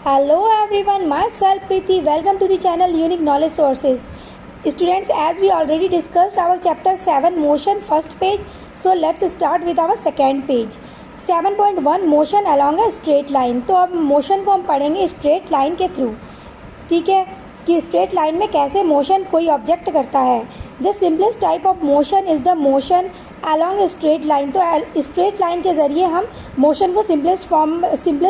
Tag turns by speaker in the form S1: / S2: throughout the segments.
S1: Hello everyone, myself Preeti. Welcome to the channel Unique Knowledge Sources. Students, as we already discussed our chapter 7 motion first page, so let's start with our second page. 7.1 motion along a straight line. तो अब motion को हम पढ़ेंगे straight line के through. ठीक है कि straight line में कैसे मोशन कोई ऑब्जेक्ट करता है. The simplest type of motion is the motion along straight line. तो स्ट्रेट लाइन के ज़रिए हम मोशन को सिंपलेस्ट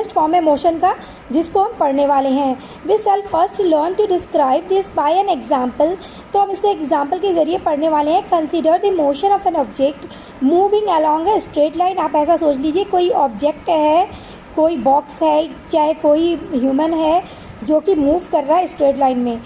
S1: फॉर्म है मोशन का, जिसको हम पढ़ने वाले हैं. We shall first learn to describe this by an example. तो हम इसको एग्जाम्पल के ज़रिए पढ़ने वाले हैं. Consider the motion of an object moving along a straight line. आप ऐसा सोच लीजिए कोई ऑब्जेक्ट है, कोई बॉक्स है, चाहे कोई ह्यूमन है जो कि मूव कर रहा है स्ट्रेट लाइन में.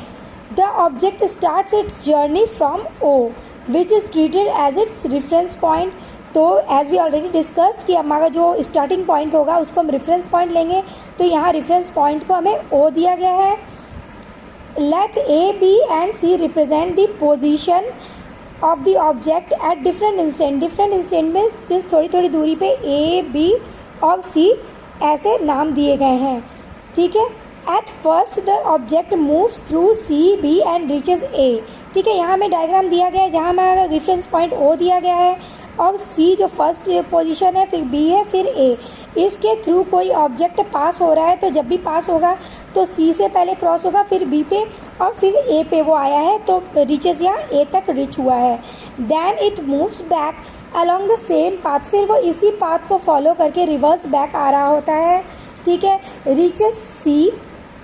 S1: The object starts its journey from O which is treated as its reference point. तो एज वी ऑलरेडी डिस्कस्ड कि हमारा जो स्टार्टिंग पॉइंट होगा उसको हम रेफरेंस पॉइंट लेंगे. तो यहाँ रेफरेंस पॉइंट को हमें ओ दिया गया है. Let A B and C represent the position of the object at different instant में थोड़ी थोड़ी दूरी पे ए बी और सी ऐसे नाम दिए गए हैं. ठीक है. At first the object moves through C B and reaches A. ठीक है. यहाँ हमें डायग्राम दिया गया है जहाँ हमारा रेफरेंस पॉइंट ओ दिया गया है और सी जो फर्स्ट पोजीशन है, फिर बी है, फिर ए. इसके थ्रू कोई ऑब्जेक्ट पास हो रहा है तो जब भी पास होगा तो सी से पहले क्रॉस होगा, फिर बी पे और फिर ए पे वो आया है तो रीचेज यहाँ ए तक रीच हुआ है. Then it moves back along the same path. फिर वो इसी पाथ को फॉलो करके रिवर्स बैक आ रहा होता है. ठीक है. रीचेज सी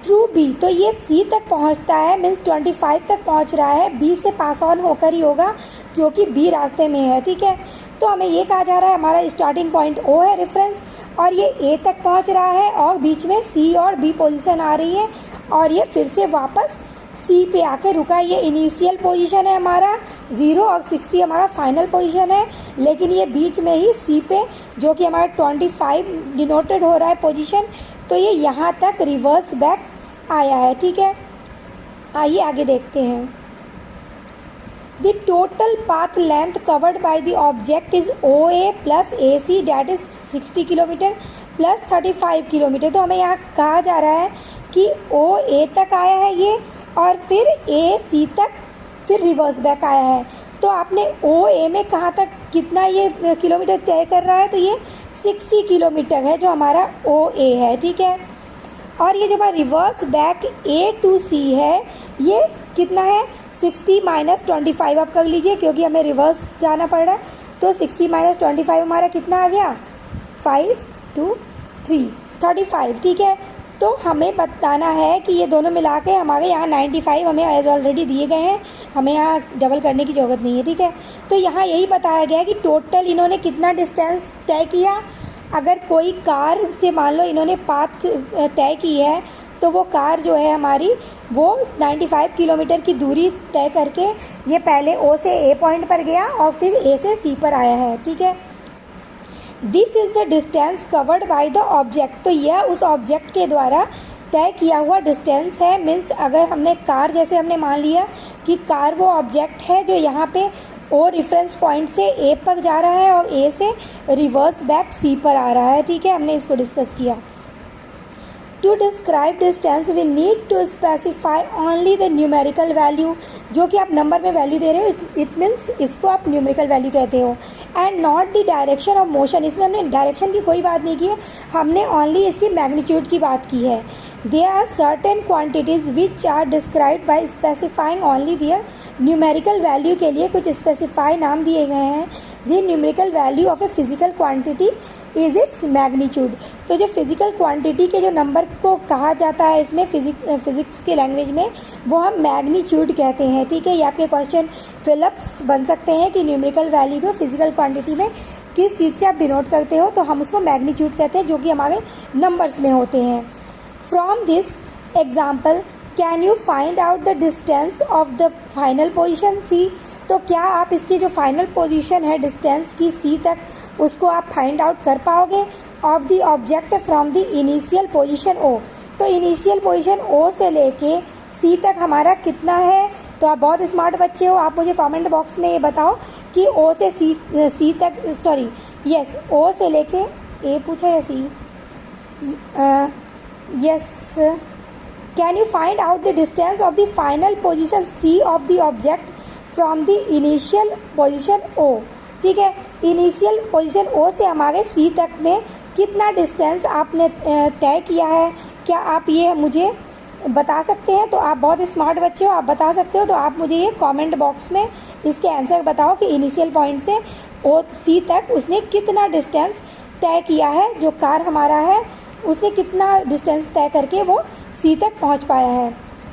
S1: थ्रू बी. तो ये सी तक पहुंचता है, मीन्स 25 तक पहुंच रहा है. बी से पास ऑन होकर ही होगा क्योंकि बी रास्ते में है. ठीक है. तो हमें ये कहा जा रहा है हमारा स्टार्टिंग पॉइंट ओ है रेफरेंस, और ये ए तक पहुंच रहा है और बीच में सी और बी पोजीशन आ रही है और ये फिर से वापस सी पे आके रुका है. ये इनिशियल पोजीशन है हमारा 0 और 60 हमारा फाइनल पोजीशन है, लेकिन ये बीच में ही सी पे जो कि हमारा 25 डिनोटेड हो रहा है पोजीशन, तो ये यहाँ तक रिवर्स बैक आया है. ठीक है. आइए आगे देखते हैं. The total path length covered by the object is O A plus A C, that is 60 kilometre plus 35 kilometre. तो हमें यहाँ कहा जा रहा है कि ओ ए तक आया है ये, और फिर ए सी तक फिर रिवर्स बैक आया है. तो आपने ओ ए में कहाँ तक कितना ये किलोमीटर तय कर रहा है, तो ये 60 किलोमीटर है जो हमारा ओ ए है. ठीक है. और ये जो हमारा रिवर्स बैक ए टू सी है ये कितना है, 60 माइनस 25 आप कर लीजिए क्योंकि हमें रिवर्स जाना पड़ रहा है. तो 60 माइनस 25 हमारा कितना आ गया, 5 2 3 35. ठीक है. तो हमें बताना है कि ये दोनों मिला के हमारे यहाँ 95 हमें एज ऑलरेडी दिए गए हैं, हमें यहाँ डबल करने की ज़रूरत नहीं है. ठीक है. तो यहाँ यही बताया गया है कि टोटल इन्होंने कितना डिस्टेंस तय किया. अगर कोई कार से मान लो इन्होंने पाथ तय की है तो वो कार जो है हमारी वो 95 किलोमीटर की दूरी तय करके ये पहले ओ से ए पॉइंट पर गया और फिर ए से सी पर आया है. ठीक है. This is the distance covered by the object. तो यह उस ऑब्जेक्ट के द्वारा तय किया हुआ डिस्टेंस है. मीन्स अगर हमने कार, जैसे हमने मान लिया कि कार वो ऑब्जेक्ट है जो यहाँ पे ओ रेफरेंस पॉइंट से ए पर जा रहा है और ए से रिवर्स बैक सी पर आ रहा है. ठीक है. हमने इसको डिस्कस किया. To describe distance we need to specify only the numerical value. जो कि आप नंबर में वैल्यू दे रहे हो, इट मीन्स इसको आप न्यूमेरिकल वैल्यू कहते हो. And not the direction of motion. इसमें हमने डायरेक्शन की कोई बात नहीं की है, हमने ओनली इसकी मैग्नीट्यूड की बात की है. There are certain quantities which are described by specifying only their numerical value. के लिए कुछ स्पेसिफाई नाम दिए गए हैं. The numerical value of a physical quantity is its magnitude. तो जो फिजिकल क्वांटिटी के जो नंबर को कहा जाता है इसमें फिजिक्स के लैंग्वेज में वो हम मैग्नीट्यूड कहते हैं. ठीक है. ये आपके क्वेश्चन फिलअप्स बन सकते हैं कि न्यूमेरिकल वैल्यू को फिजिकल क्वांटिटी में किस चीज़ से आप डिनोट करते हो, तो हम उसको मैग्नीट्यूड कहते हैं जो कि हमारे नंबर्स में होते हैं. From this example, can you find out the distance of the final position C? तो क्या आप इसकी जो फाइनल पोजीशन है डिस्टेंस की C तक, उसको आप फाइंड आउट कर पाओगे. Of the object from the initial position O. तो इनिशियल पोजीशन O से लेके C तक हमारा कितना है. तो आप बहुत स्मार्ट बच्चे हो, आप मुझे कमेंट बॉक्स में ये बताओ कि O से C तक, सॉरी यस, O से लेके A पूछा या C, Yes. Can you find out the distance of the final position C of the object from the initial position O? ठीक है, इनिशियल पोजीशन O से हमारे C तक में कितना डिस्टेंस आपने तय किया है, क्या आप ये मुझे बता सकते हैं? तो आप बहुत स्मार्ट बच्चे हो, आप बता सकते हो, तो आप मुझे ये कमेंट बॉक्स में इसके आंसर बताओ कि इनिशियल पॉइंट से O C तक उसने कितना डिस्टेंस तय किया है, जो कार हमारा है उसने कितना डिस्टेंस तय करके वो सी तक पहुंच पाया है।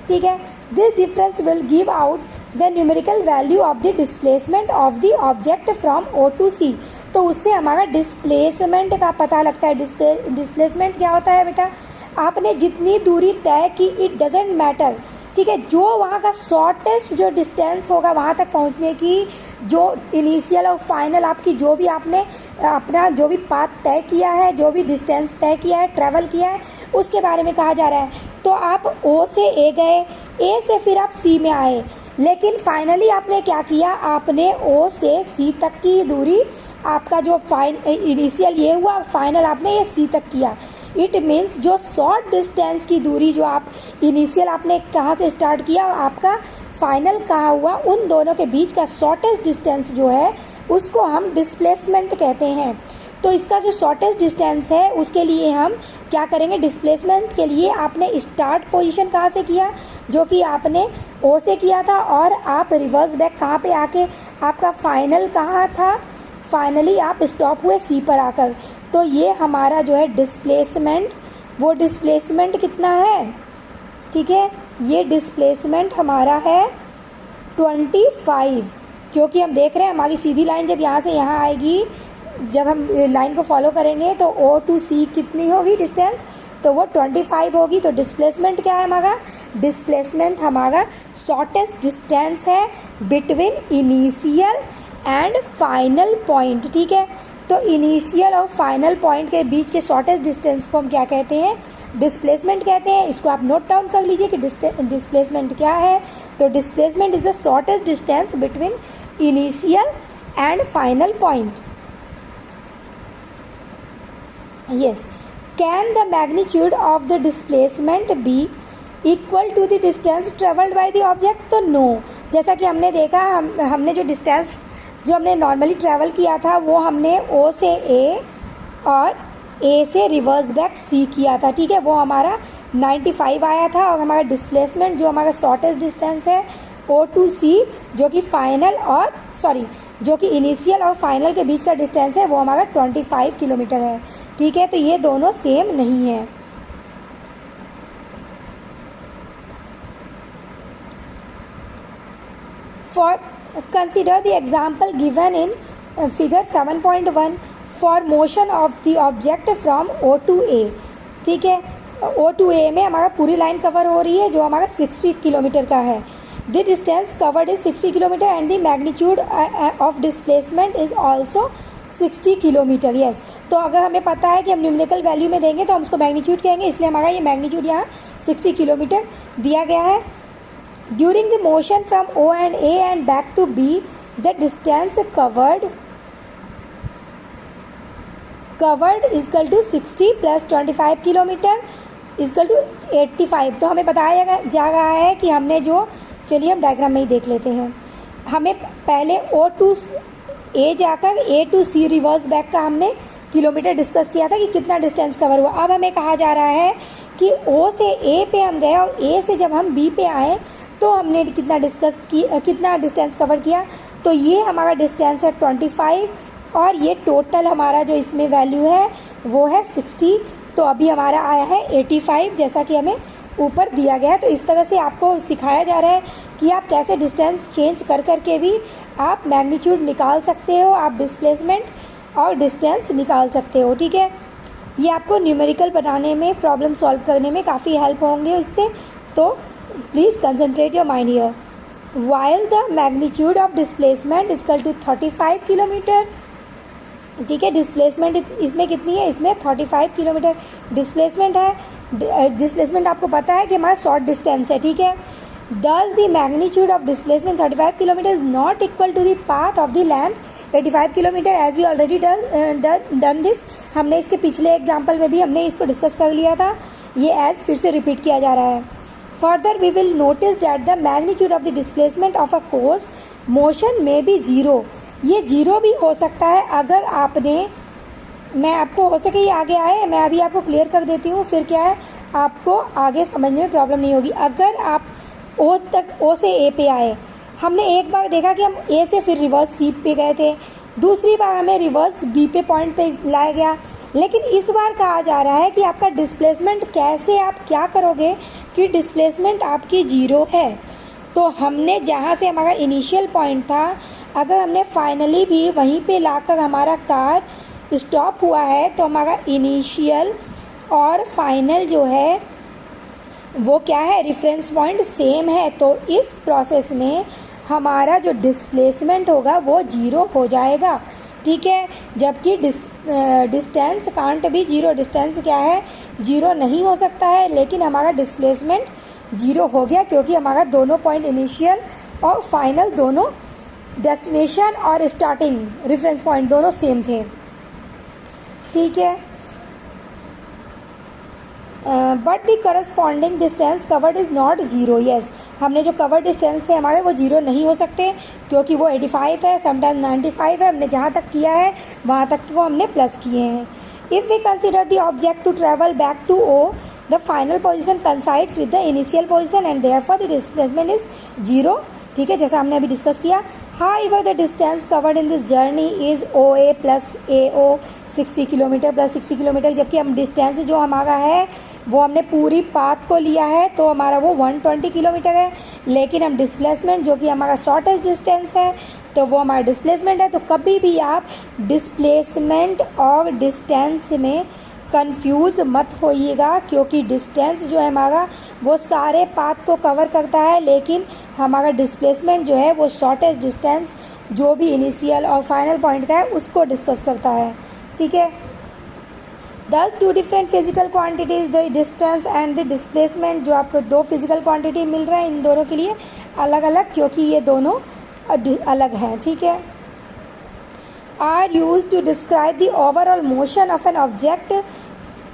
S1: ठीक है, this difference will give out the numerical value of the displacement of the object from O to C. तो उससे हमारा डिस्प्लेसमेंट का पता लगता है। डिस्प्लेसमेंट क्या होता है बेटा? आपने जितनी दूरी तय की, इट डजेंट मैटर, ठीक है, जो वहाँ का शॉर्टेस्ट जो डिस्टेंस होगा वहाँ तक पहुँचने की, जो इनिशियल और फाइनल आपकी जो भी आपने अपना जो भी पाथ तय किया है, जो भी डिस्टेंस तय किया है, ट्रैवल किया है, उसके बारे में कहा जा रहा है। तो आप ओ से ए गए, ए से फिर आप सी में आए, लेकिन फाइनली आपने क्या किया? आपने ओ से सी तक की दूरी, आपका जो इनिशियल ये हुआ, फाइनल आपने ये सी तक किया। इट मीन्स जो शॉर्ट डिस्टेंस की दूरी जो आप इनिशियल आपने कहाँ से स्टार्ट किया, आपका फाइनल कहाँ हुआ, उन दोनों के बीच का शॉर्टेस्ट डिस्टेंस जो है उसको हम डिस्प्लेसमेंट कहते हैं। तो इसका जो शॉर्टेस्ट डिस्टेंस है उसके लिए हम क्या करेंगे? डिस्प्लेसमेंट के लिए आपने स्टार्ट पोजीशन कहाँ से किया, जो कि आपने ओ से किया था, और आप रिवर्स बैक कहाँ पे आके आपका फाइनल कहाँ था, फाइनली आप स्टॉप हुए सी पर आकर। तो ये हमारा जो है डिस्प्लेसमेंट, वो डिस्प्लेसमेंट कितना है? ठीक है, ये डिस्प्लेसमेंट हमारा है 25, क्योंकि हम देख रहे हैं हमारी सीधी लाइन जब यहाँ से यहाँ आएगी, जब हम लाइन को फॉलो करेंगे तो ओ टू सी कितनी होगी डिस्टेंस? तो वो 25 होगी। तो डिस्प्लेसमेंट क्या है हमारा? डिस्प्लेसमेंट हमारा शॉर्टेस्ट डिस्टेंस है between initial and final point. ठीक है, तो इनिशियल और फाइनल पॉइंट के बीच के शॉर्टेस्ट डिस्टेंस को हम क्या कहते हैं? डिस्प्लेसमेंट कहते हैं। इसको आप नोट डाउन कर लीजिए कि डिस्प्लेसमेंट क्या है। तो displacement is the shortest distance between initial and final point. Yes. Can the magnitude of the displacement be equal to the distance traveled by the object? तो no। जैसा कि हमने देखा, हमने जो डिस्टेंस जो हमने नॉर्मली ट्रैवल किया था वो हमने O से A और A से रिवर्स बैक C किया था। ठीक है, वो हमारा 95 आया था, और हमारा डिस्प्लेसमेंट जो हमारा शॉर्टेस्ट डिस्टेंस है O टू C, जो कि फाइनल और जो कि इनिशियल और फाइनल के बीच का डिस्टेंस है, वो हमारा 25 किलोमीटर है। ठीक है, तो ये दोनों सेम नहीं है। For consider the example given in figure 7.1 for motion of the object from O to A। ठीक है, O टू A में हमारा पूरी लाइन कवर हो रही है जो हमारा 60 किलोमीटर का है। The distance covered is 60 kilometre and the magnitude of displacement is also 60 kilometre. Yes, तो अगर हमें पता है कि हम न्यूमेरिकल वैल्यू में देंगे तो हम उसको मैग्नीट्यूड कहेंगे, इसलिए हमारा ये मैग्नीट्यूड यहाँ 60 किलोमीटर दिया गया है। During the motion from O and A and back to B, the distance covered is equal to 60 plus 25 kilometre is equal to 85। तो हमें बताया जा रहा है कि हमने जो, चलिए हम डायग्राम में ही देख लेते हैं। हमें पहले O टू A जाकर A to C reverse back का हमने किलोमीटर डिस्कस किया था कि कितना डिस्टेंस कवर हुआ। अब हमें कहा जा रहा है कि O से A पे हम गए और A से जब हम B पे आए तो हमने कितना डिस्टेंस कवर किया। तो ये हमारा डिस्टेंस है 25, और ये टोटल हमारा जो इसमें वैल्यू है वो है 60। तो अभी हमारा आया है 85, जैसा कि हमें ऊपर दिया गया है। तो इस तरह से आपको सिखाया जा रहा है कि आप कैसे डिस्टेंस चेंज कर करके भी आप मैग्नीट्यूड निकाल सकते हो, आप डिस्प्लेसमेंट और डिस्टेंस निकाल सकते हो। ठीक है, ये आपको न्यूमेरिकल बनाने में, प्रॉब्लम सॉल्व करने में काफ़ी हेल्प होंगे इससे। तो please concentrate your mind here. While the magnitude of displacement is equal to 35 kilometre. ठीक है, डिस्प्लेसमेंट इसमें कितनी है? इसमें 35 किलोमीटर डिस्प्लेसमेंट है। डिस्प्लेसमेंट आपको पता है कि हमारा शॉर्ट डिस्टेंस है। ठीक है, thus the magnitude of displacement 35 km is not equal to the path of the length 85 km as we already done this। हमने इसके पिछले एग्जाम्पल में भी हमने इसको डिस्कस कर लिया था ये एज फिर से रिपीट किया जा रहा है। Further we will notice that the magnitude of the displacement of a course motion में बी जीरो। ये जीरो भी हो सकता है अगर आपने, मैं आपको हो सके ये आगे आए, मैं अभी आपको क्लियर कर देती हूँ, फिर क्या है आपको आगे समझने में प्रॉब्लम नहीं होगी। अगर आप ओ से ए पे आए, हमने एक बार देखा कि हम ए से फिर रिवर्स सी पे गए थे, दूसरी बार हमें रिवर्स बी पे पॉइंट पे लाया गया, लेकिन इस बार कहा जा रहा है कि आपका डिस्प्लेसमेंट कैसे, आप क्या करोगे कि डिस्प्लेसमेंट आपकी जीरो है। तो हमने जहाँ से हमारा इनिशियल पॉइंट था, अगर हमने फाइनली भी वहीं पे लाकर हमारा कार स्टॉप हुआ है तो हमारा इनिशियल और फाइनल जो है वो क्या है, रेफरेंस पॉइंट सेम है। तो इस प्रोसेस में हमारा जो डिस्प्लेसमेंट होगा वो जीरो हो जाएगा, ठीक है। जबकि डिस्टेंस कांट भी जीरो, डिस्टेंस क्या है, जीरो नहीं हो सकता है, लेकिन हमारा डिस्प्लेसमेंट जीरो हो गया क्योंकि हमारा दोनों पॉइंट इनिशियल और फाइनल दोनों डेस्टिनेशन और स्टार्टिंग रेफरेंस पॉइंट दोनों सेम थे, ठीक है। But the corresponding distance covered is not zero. Yes, हमने जो कवर्ड डिस्टेंस थे हमारे वो जीरो नहीं हो सकते क्योंकि वो 85 है, समटाइम 95 है। हमने जहाँ तक किया है वहाँ तक को हमने प्लस किए हैं। If we consider the object to travel back to O, the final position coincides with the initial position and therefore the displacement is zero, ठीक है, जैसा हमने अभी डिस्कस किया। However, the distance covered in this journey is OA plus AO 60 kilometre plus 60 kilometre, जबकि हम distance जो हमारा है वो हमने पूरी पाथ को लिया है तो हमारा वो 120 किलोमीटर है, लेकिन हम डिस्प्लेसमेंट जो कि हमारा शॉर्टेस्ट डिस्टेंस है तो वो हमारा डिस्प्लेसमेंट है। तो कभी भी आप डिस्प्लेसमेंट और डिस्टेंस में कंफ्यूज मत होइएगा क्योंकि डिस्टेंस जो है हमारा वो सारे पाथ को कवर करता है, लेकिन हमारा डिस्प्लेसमेंट जो है वो शॉर्टेस्ट डिस्टेंस जो भी इनिशियल और फाइनल पॉइंट का है उसको डिस्कस करता है, ठीक है। Thus two different physical quantities, the distance and the displacement, जो आपको दो फिजिकल क्वांटिटी मिल रहा है इन दोनों के लिए अलग अलग, क्योंकि ये दोनों अलग हैं, ठीक है। are used to describe the overall motion of an object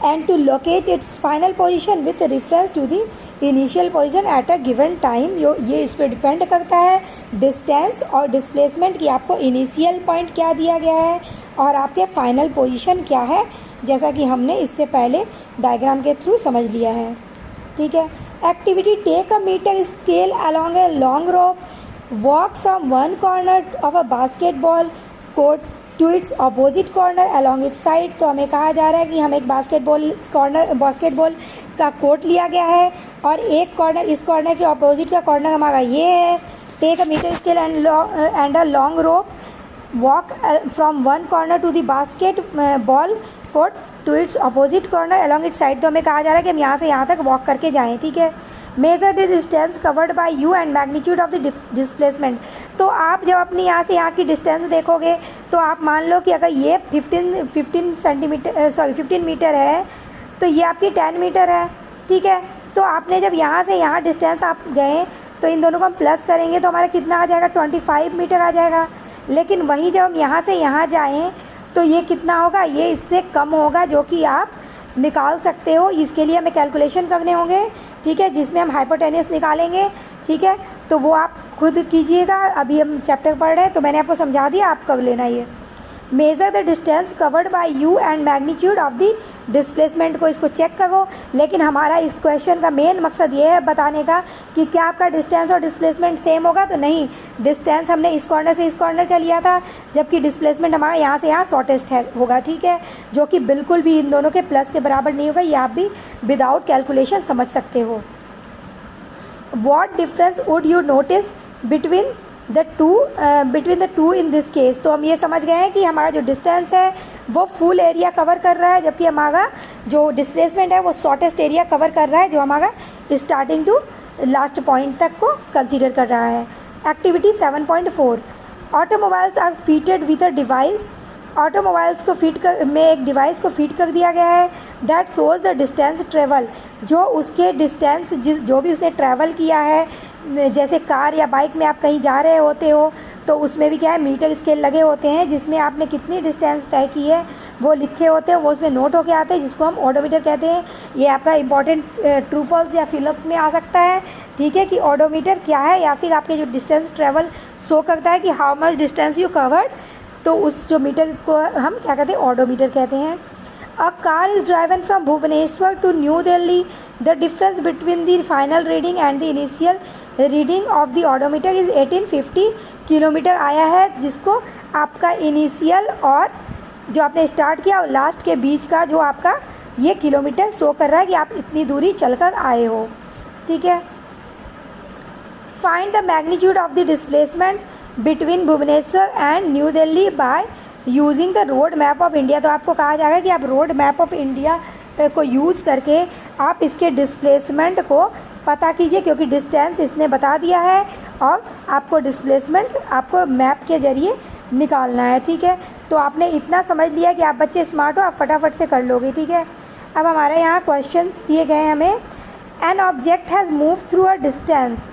S1: and to locate its final position with reference to the initial position at a given time। ये इस पर डिपेंड करता है डिस्टेंस और डिस्प्लेसमेंट की आपको इनिशियल पॉइंट क्या दिया गया है और आपके फाइनल पोजीशन क्या है, जैसा कि हमने इससे पहले डायग्राम के थ्रू समझ लिया है, ठीक है। Activity take a metre scale along a long rope, walk from one corner of a basketball court to its opposite corner along its side. तो हमें कहा जा रहा है कि हम एक बास्केटबॉल का कोर्ट लिया गया है और एक कॉर्नर, इस कॉर्नर के अपोजिट का कॉर्नर हमारा ये है। Take a metre scale and a long rope, walk from one corner to the basketball court to its opposite corner along its side. तो हमें कहा जा रहा है कि हम यहाँ से यहाँ तक वॉक करके जाएँ, ठीक है। Measure the distance covered by you and magnitude of the displacement. तो आप जब अपनी यहाँ से यहाँ की डिस्टेंस देखोगे तो आप मान लो कि अगर ये 15 मीटर है तो ये आपकी 10 मीटर है, ठीक है। तो आपने जब यहाँ से यहाँ डिस्टेंस आप गए तो इन दोनों को हम प्लस करेंगे तो हमारा कितना आ जाएगा, 25 मीटर आ जाएगा। लेकिन वहीं जब हम यहाँ से यहाँ जाएँ तो ये कितना होगा, ये इससे कम होगा, जो कि आप निकाल सकते हो। इसके लिए हमें कैलकुलेशन करने होंगे, ठीक है, जिसमें हम हाइपोटेनियस निकालेंगे, ठीक है। तो वो आप खुद कीजिएगा, अभी हम चैप्टर पढ़ रहे हैं तो मैंने आपको समझा दिया, आप कर लेना। ये measure the distance covered by you and magnitude of the displacement को इसको चेक करो। लेकिन हमारा इस क्वेश्चन का मेन मकसद ये है बताने का कि क्या आपका डिस्टेंस और डिस्प्लेसमेंट सेम होगा, तो नहीं, डिस्टेंस हमने इस कॉर्नर से इस कॉर्नर का लिया था, जबकि डिस्प्लेसमेंट हमारा यहाँ से यहाँ शॉर्टेस्ट है होगा, ठीक है, जो कि बिल्कुल भी इन दोनों के प्लस के बराबर नहीं होगा। ये आप भी विदाउट कैलकुलेशन समझ सकते हो। What difference would you notice between the two in this case. तो हम ये समझ गए हैं कि हमारा जो डिस्टेंस है वो फुल एरिया कवर कर रहा है, जबकि हमारा जो डिस्प्लेसमेंट है वो शॉर्टेस्ट एरिया कवर कर रहा है, जो हमारा स्टार्टिंग टू लास्ट पॉइंट तक को कंसीडर कर रहा है। Activity 7.4, automobiles are fitted with a device. Automobiles को एक डिवाइस को फिट कर दिया गया है that shows the distance travel, जो उसके डिस्टेंस जो भी उसने ट्रैवल किया है, जैसे कार या बाइक में आप कहीं जा रहे होते हो तो उसमें भी क्या है, मीटर स्केल लगे होते हैं जिसमें आपने कितनी डिस्टेंस तय की है वो लिखे होते हैं, वो उसमें नोट होके आते हैं, जिसको हम ओडोमीटर कहते हैं। ये आपका इंपॉर्टेंट ट्रू फॉल्स या फिलअप में आ सकता है, ठीक है, कि ओडोमीटर क्या है, या फिर आपके जो डिस्टेंस ट्रेवल शो करता है कि how much distance you covered, तो उस जो मीटर को हम क्या कहते हैं, ओडोमीटर कहते हैं। A car is driven from Bhubaneswar to New Delhi, the difference between the final reading and the initial reading of the odometer is 1850 kilometre आया है, जिसको आपका इनिशियल और जो आपने स्टार्ट किया और लास्ट के बीच का जो आपका ये किलोमीटर शो कर रहा है कि आप इतनी दूरी चलकर आए हो, ठीक है। Find the magnitude of the displacement between Bhubaneswar and New Delhi by using the road map of India. तो आपको कहा जाएगा कि आप रोड मैप ऑफ इंडिया को यूज़ करके आप इसके डिस्प्लेसमेंट को पता कीजिए, क्योंकि डिस्टेंस इसने बता दिया है और आपको डिस्प्लेसमेंट आपको मैप के ज़रिए निकालना है, ठीक है। तो आपने इतना समझ लिया कि आप बच्चे स्मार्ट हो, आप फटाफट से कर लोगे, ठीक है। अब हमारे यहाँ क्वेश्चंस दिए गए हैं हमें। An object has move through a distance,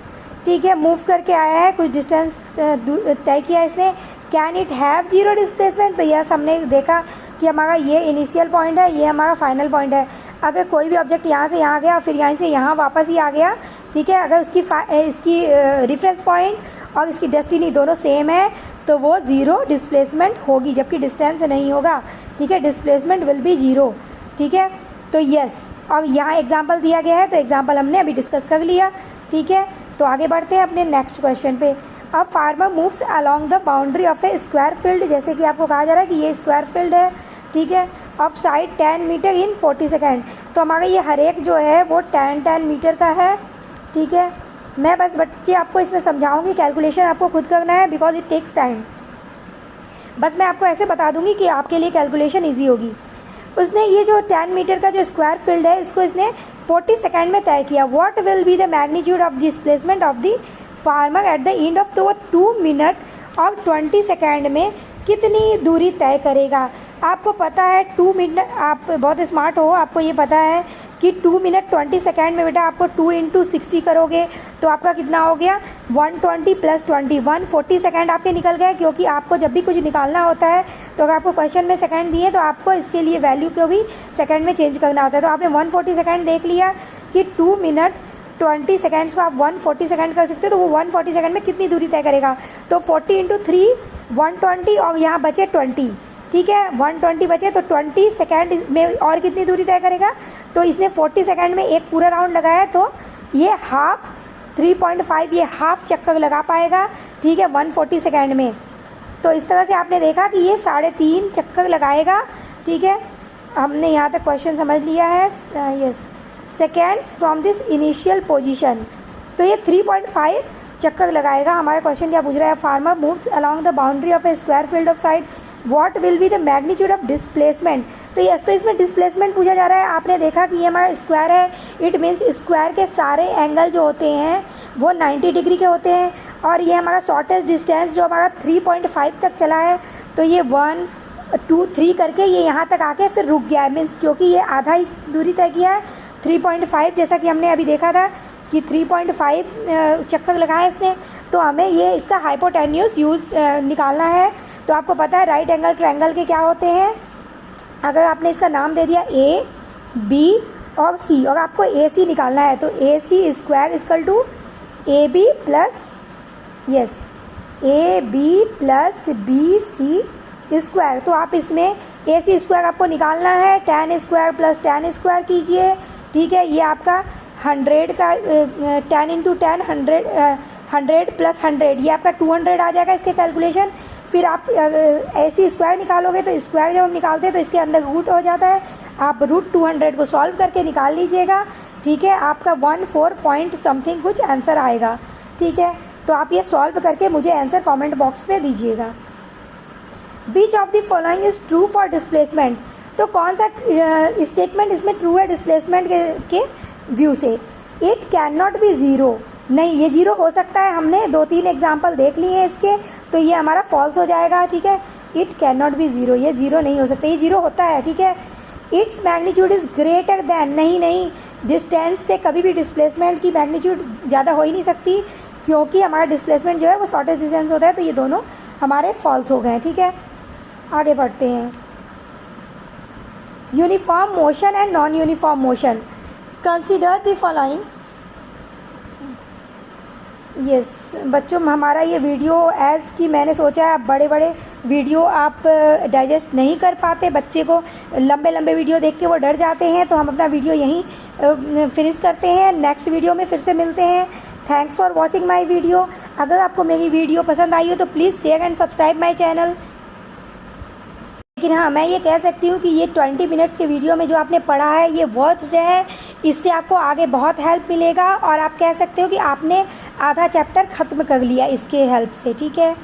S1: ठीक है, मूव करके आया है, कुछ डिस्टेंस तय किया इसने। Can it have zero displacement? तो यस, हमने देखा कि हमारा ये इनिशियल पॉइंट है, ये हमारा फाइनल पॉइंट है। अगर कोई भी ऑब्जेक्ट यहाँ से यहाँ गया फिर यहाँ से यहाँ वापस ही आ गया, ठीक है, अगर इसकी रेफरेंस पॉइंट और इसकी डेस्टिनी दोनों सेम है तो वो ज़ीरो डिस्प्लेसमेंट होगी, जबकि डिस्टेंस नहीं होगा, ठीक है, डिस्प्लेसमेंट विल बी ज़ीरो, ठीक है। तो यस, और यहाँ एग्जाम्पल दिया गया है, तो एग्जाम्पल हमने अभी डिस्कस कर लिया, ठीक है। तो आगे बढ़ते हैं अपने नेक्स्ट क्वेश्चन पे। अब farmer moves along the boundary of A square field, जैसे कि आपको कहा जा रहा है कि ये स्क्वायर फील्ड है, ठीक है, of side 10 metre in 40 second. तो हमारा ये हर एक जो है वो 10 मीटर का है, ठीक है। मैं बस बच्चे आपको इसमें समझाऊंगी, कैलकुलेशन आपको खुद करना है बिकॉज इट टेक्स टाइम। बस मैं आपको ऐसे बता दूंगी कि आपके लिए कैलकुलेशन ईजी होगी। उसने ये जो 10 मीटर का जो स्क्वायर फील्ड है इसको इसने 40 सेकेंड में तय किया। What will be the magnitude of displacement of the farmer at the end of, तो वो 2 मिनट और 20 सेकेंड में कितनी दूरी तय करेगा। आपको पता है 2 मिनट, आप बहुत स्मार्ट हो, आपको ये पता है कि 2 मिनट 20 सेकेंड में बेटा आपको 2 × 60 करोगे तो आपका कितना हो गया 120 + 20 140 सेकेंड आपके निकल गए। क्योंकि आपको जब भी कुछ निकालना होता है तो अगर आपको क्वेश्चन में सेकंड दिए तो आपको इसके लिए वैल्यू को भी सेकंड में चेंज करना होता है। तो आपने 140 सेकेंड देख लिया कि 2 मिनट 20 सेकेंड्स को आप 140 सेकेंड कर सकते हो, तो वो 140 सेकेंड में कितनी दूरी तय करेगा। तो 40 × 3 120 और यहाँ बचे 20, ठीक है, 120 बचे तो 20 सेकेंड में और कितनी दूरी तय करेगा। तो इसने 40 सेकेंड में एक पूरा राउंड लगाया तो ये हाफ 3.5 ये हाफ चक्कर लगा पाएगा, ठीक है, 140 सेकेंड में। तो इस तरह से आपने देखा कि ये 3.5 चक्कर लगाएगा, ठीक है। हमने यहाँ तक क्वेश्चन समझ लिया है। Yes, seconds from this initial position, तो ये 3.5 चक्कर लगाएगा। हमारा क्वेश्चन क्या पूछ रहा है, farmer moves along the boundary of A square field of side, what will be the magnitude of displacement. तो यस, तो इसमें डिस्प्लेसमेंट पूछा जा रहा है। आपने देखा कि ये हमारा स्क्वायर है, इट मीन्स स्क्वायर के सारे एंगल जो होते हैं वो 90 डिग्री के होते हैं। और ये हमारा शॉर्टेस्ट डिस्टेंस जो हमारा 3.5 तक चला है, तो ये 1 2 3 करके ये यहाँ तक आके फिर रुक गया है, मीन्स क्योंकि ये आधा ही दूरी तय किया है 3.5, जैसा कि हमने अभी देखा था कि 3.5 चक्कर लगाए इसने। तो हमें ये इसका हाइपोटेन्यूस निकालना है। तो आपको पता है राइट एंगल ट्रायंगल के क्या होते हैं। अगर आपने इसका नाम दे दिया ए बी और सी और आपको ए सी निकालना है, तो A C square equal to A B plus yes A B plus B C square. तो आप इसमें ए सी स्क्वायर आपको निकालना है, tan square plus tan square कीजिए, ठीक है। ये आपका 100 का 10 × 10 100 प्लस 100 ये आपका 200 आ जाएगा इसके कैलकुलेशन। फिर आप ऐसी स्क्वायर निकालोगे तो स्क्वायर जब हम निकालते हैं तो इसके अंदर रूट हो जाता है। आप √200 को सॉल्व करके निकाल लीजिएगा, ठीक है। आपका 14 पॉइंट समथिंग कुछ आंसर आएगा, ठीक है। तो आप ये सॉल्व करके मुझे आंसर कमेंट बॉक्स में दीजिएगा। Which of the following is true for displacement, तो कौन सा स्टेटमेंट इसमें ट्रू है डिस्प्लेसमेंट के व्यू से। It can not be zero, नहीं ये ज़ीरो हो सकता है, हमने 2-3 एग्जाम्पल देख लिए हैं इसके, तो ये हमारा फॉल्स हो जाएगा, ठीक है। It can not be zero, ये ज़ीरो नहीं हो सकता, ये ज़ीरो होता है, ठीक है। Its magnitude is greater than, नहीं डिस्टेंस से कभी भी डिस्प्लेसमेंट की मैग्नीट्यूड ज़्यादा हो ही नहीं सकती, क्योंकि हमारा डिस्प्लेसमेंट जो है वो शॉर्टेस्ट डिस्टेंस होता है। तो ये दोनों हमारे फॉल्स हो गए हैं, ठीक है। आगे बढ़ते हैं। Uniform motion and non uniform motion. Consider the following. Yes बच्चों, हमारा ये वीडियो एज़ कि मैंने सोचा है, आप बड़े बड़े वीडियो आप डाइजेस्ट नहीं कर पाते, बच्चे को लंबे लंबे वीडियो देख के वो डर जाते हैं, तो हम अपना वीडियो यहीं फिनिश करते हैं। नेक्स्ट वीडियो में फिर से मिलते हैं। Thanks for watching my video. अगर आपको मेरी वीडियो पसंद आई हो तो please share and subscribe my channel. लेकिन हाँ, मैं ये कह सकती हूँ कि ये 20 मिनट्स के वीडियो में जो आपने पढ़ा है ये वर्थ है। इससे आपको आगे बहुत हेल्प मिलेगा और आप कह सकते हो कि आपने आधा चैप्टर ख़त्म कर लिया इसके हेल्प से। ठीक है।